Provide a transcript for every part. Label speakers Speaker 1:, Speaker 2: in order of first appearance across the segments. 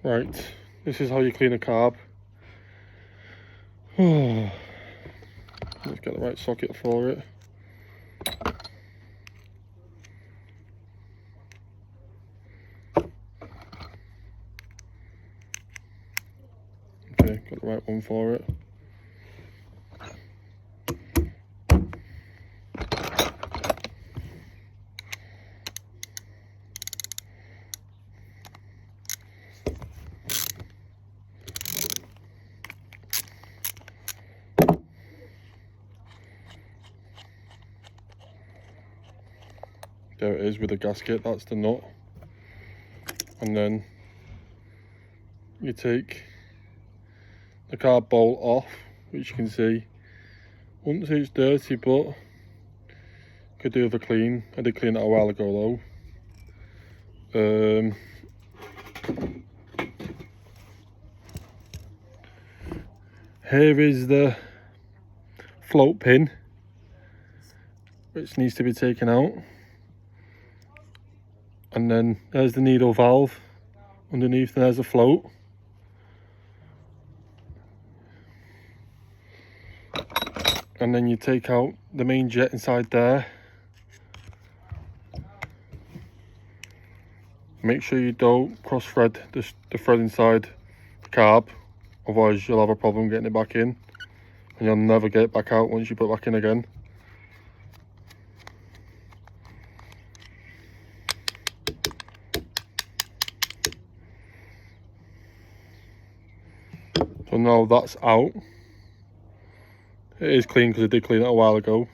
Speaker 1: Right, this is how you clean a carb. Let's get the right socket for it. Okay, got the right one for it. There it is with the gasket, that's the nut. And then you take the carb bolt off, which you can see. Wouldn't say it's dirty, but could do with a clean. I did clean it a while ago though. Here is the float pin, which needs to be taken out. And then there's the needle valve underneath, and there's a float. And then you take out the main jet inside there. Make sure you don't cross thread the thread inside the carb, otherwise you'll have a problem getting it back in, and you'll never get it back out once you put it back in again. So now that's out. It is clean because I did clean it a while ago.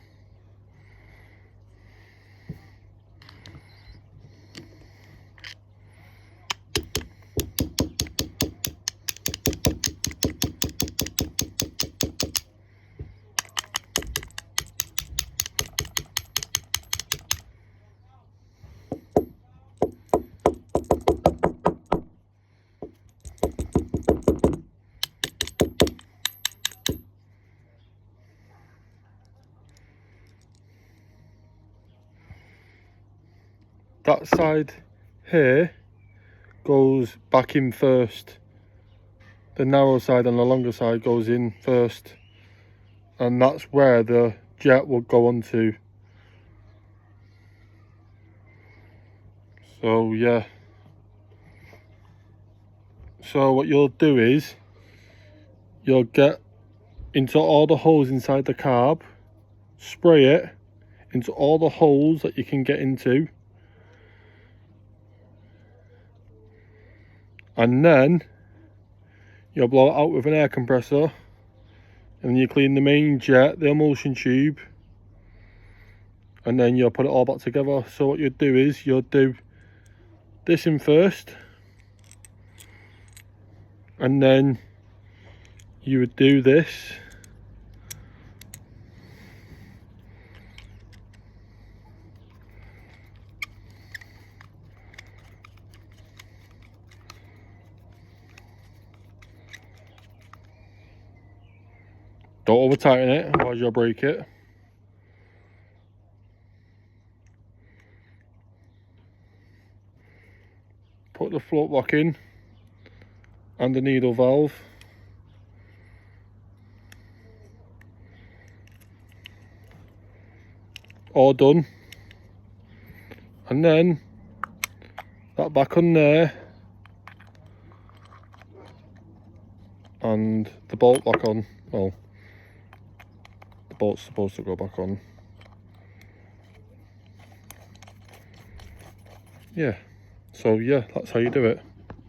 Speaker 1: That side here goes back in first. The narrow side and the longer side goes in first. And that's where the jet will go onto. So yeah. So what you'll do is, you'll get into all the holes inside the carb, spray it into all the holes that you can get into. And then you'll blow it out with an air compressor, and then you clean the main jet, the emulsion tube, and then you'll put it all back together. So what you'll do is, you'll do this in first, and then you would do this, don't over tighten it, otherwise you'll break it. Put the float lock in and the needle valve. All done. And then that back on there and the bolt back on. Well, the bolt's supposed to go back on. Yeah, so yeah, that's how you do it.